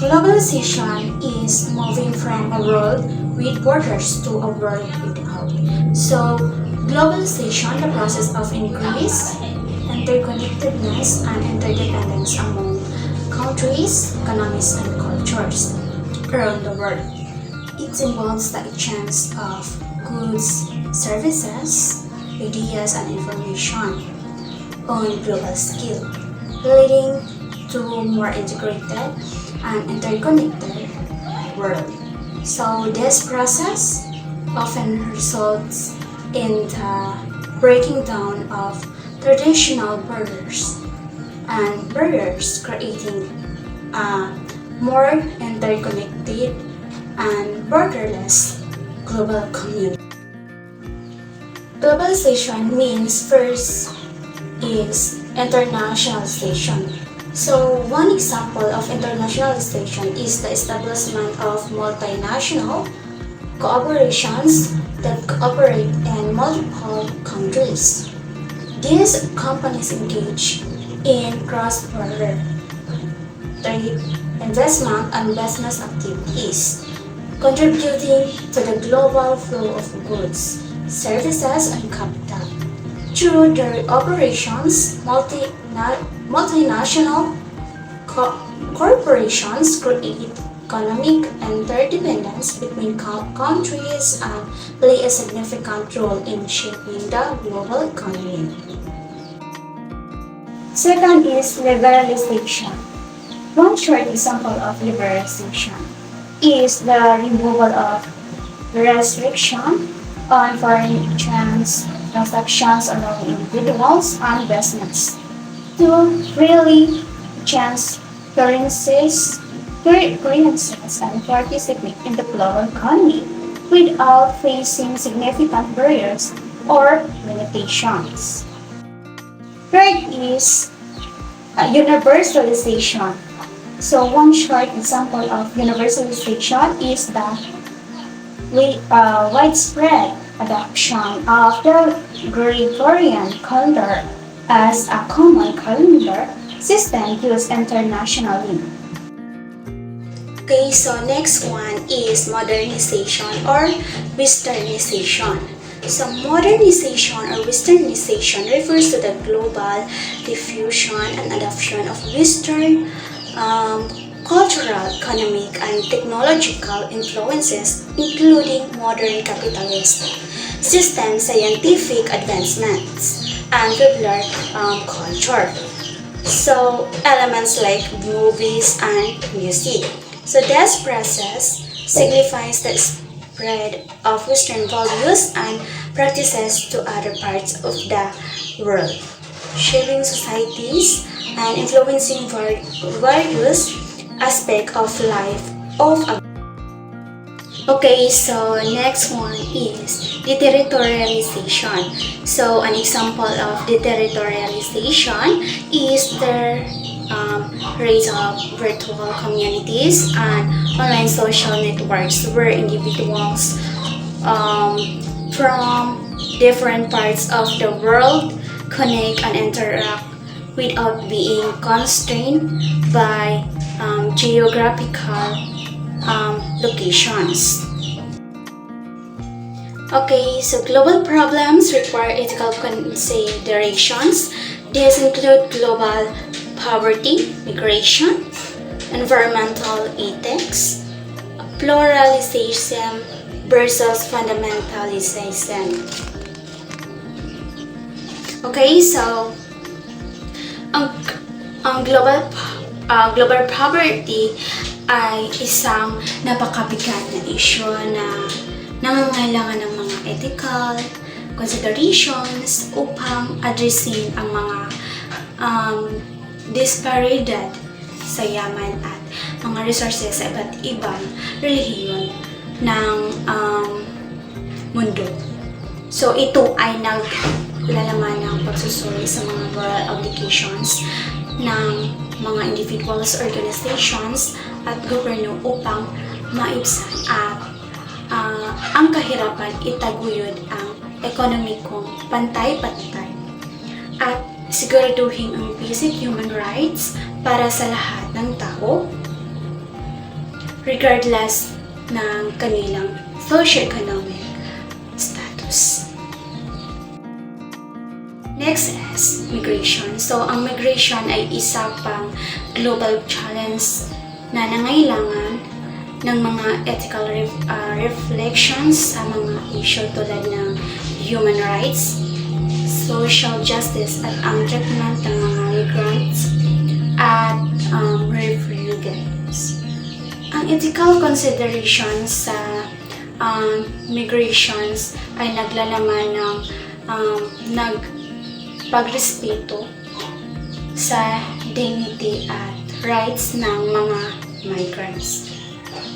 Globalization is moving from a world with borders to a world without. So, globalization, the process of increase, interconnectedness, and interdependence among countries, economies, and cultures around the world. It involves the exchange of goods, services, ideas, and information on global scale, leading to more integrated and interconnected world. So this process often results in the breaking down of traditional borders and barriers, creating a more interconnected and borderless global community. Globalization means first is internationalization. So, one example of internationalization is the establishment of multinational corporations that cooperate in multiple countries. These companies engage in cross-border trade, investment, and business activities, contributing to the global flow of goods, services, and capital. Through their operations, multinational corporations create economic interdependence between countries and play a significant role in shaping the global economy. Second is liberalization. One short example of liberalization is the removal of restriction on foreign exchange transactions allowing individuals and business to freely exchange currencies and participate in the global economy without facing significant barriers or limitations. Third is universalization. So one short example of universalization is the widespread adoption of the Gregorian calendar as a common calendar system used internationally. Okay, so next one is modernization or westernization. So modernization or westernization refers to the global diffusion and adoption of Western cultural, economic, and technological influences, including modern capitalist systems, scientific advancements, and popular culture. So elements like movies and music. So this process signifies the spread of Western values and practices to other parts of the world, shaping societies and influencing various aspects of life of a. Okay, so next one is deterritorialization. So an example of deterritorialization is the rise of virtual communities and online social networks where individuals from different parts of the world connect and interact without being constrained by geographical locations. Okay, so global problems require ethical considerations. These include global poverty, migration, environmental ethics, pluralism versus fundamentalism. Okay, so ang global poverty ay isang napakabigat na issue na nangangailangan ng mga ethical considerations upang addressin ang mga disparidad sa yaman at mga resources sa iba't ibang relihiyon ng mundo. So ito ay naglalaman ng pagsusuri sa mga moral obligations ng mga individuals, organizations at gobyerno upang maibsan at ang kahirapan itaguyod ang ekonomikong pantay-pantay at siguraduhin ang basic human rights para sa lahat ng tao regardless ng kanilang socioeconomic status. Next is migration. So, ang migration ay isa pang global challenge na nangailangan ng mga ethical reflections sa mga issue tulad ng human rights, social justice at ang treatment ng mga migrants at refugees. Ang ethical considerations sa migrations ay naglalaman ng pagrespeto sa dignity at rights ng mga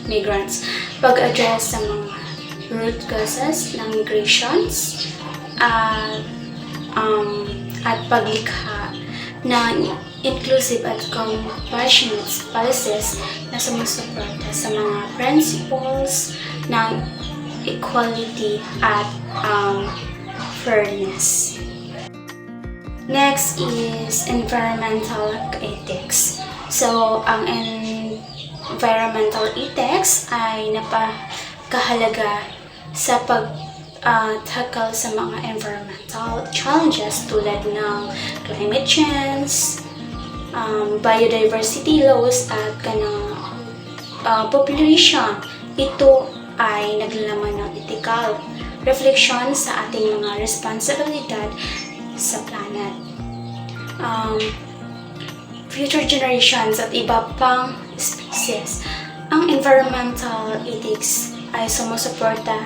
migrants, pag-address sa mga root causes ng migrations at paglikha ng inclusive at compassionate policies na sumusuporta sa mga principles ng equality at fairness. Next is environmental ethics. So, ang environmental ethics ay napakahalaga sa pag-tackle sa mga environmental challenges tulad ng climate change, biodiversity loss at population. Ito ay naglalaman ng ethical reflection sa ating mga responsibilidad sa planet, future generations at iba pang species. Ang environmental ethics ay sumusuporta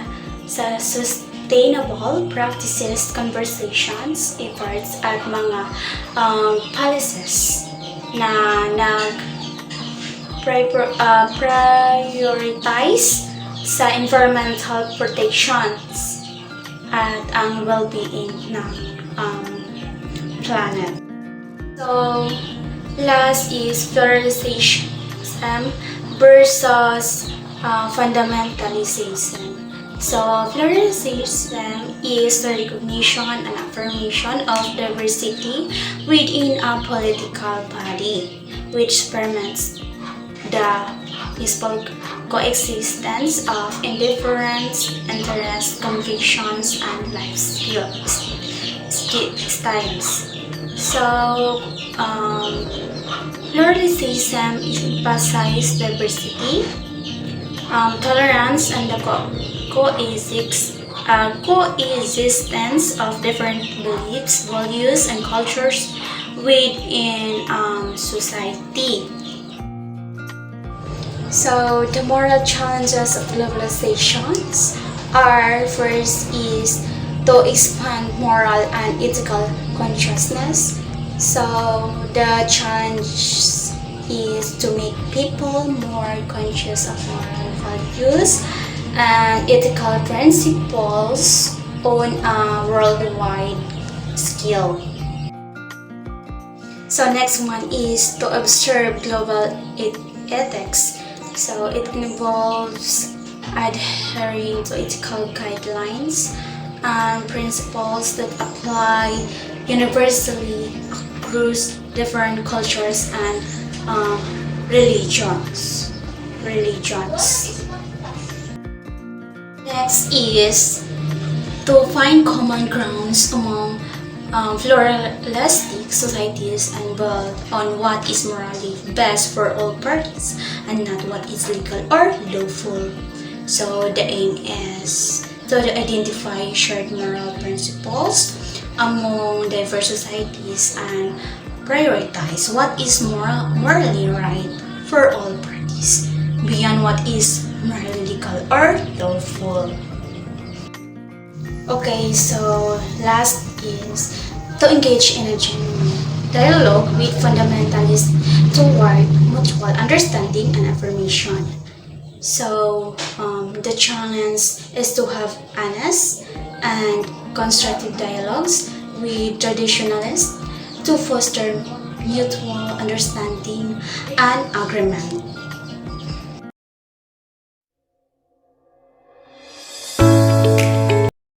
sa sustainable practices, conversations, efforts at mga policies na prioritize sa environmental protections at ang well-being ng planet. So, last is pluralization versus fundamentalism. So, pluralism is the recognition and affirmation of diversity within a political body, which permits the peaceful coexistence of indifferent interests, convictions, and life styles. So, pluralism emphasizes diversity, tolerance, and the coexistence of different beliefs, values, and cultures within society. So, the moral challenges of globalizations are: first is to expand moral and ethical consciousness. So, the challenge is to make people more conscious of moral values and ethical principles on a worldwide scale. So, next one is to observe global ethics. So, it involves adhering to ethical guidelines and principles that apply universally across different cultures and religions. Next is to find common grounds among pluralistic societies and build on what is morally best for all parties and not what is legal or lawful. So the aim is to identify shared moral principles among diverse societies and prioritize what is morally right for all parties beyond what is morally legal or lawful. Okay, so last is to engage in a genuine dialogue with fundamentalists toward mutual understanding and affirmation. So, the challenge is to have honest and constructive dialogues with traditionalists to foster mutual understanding and agreement.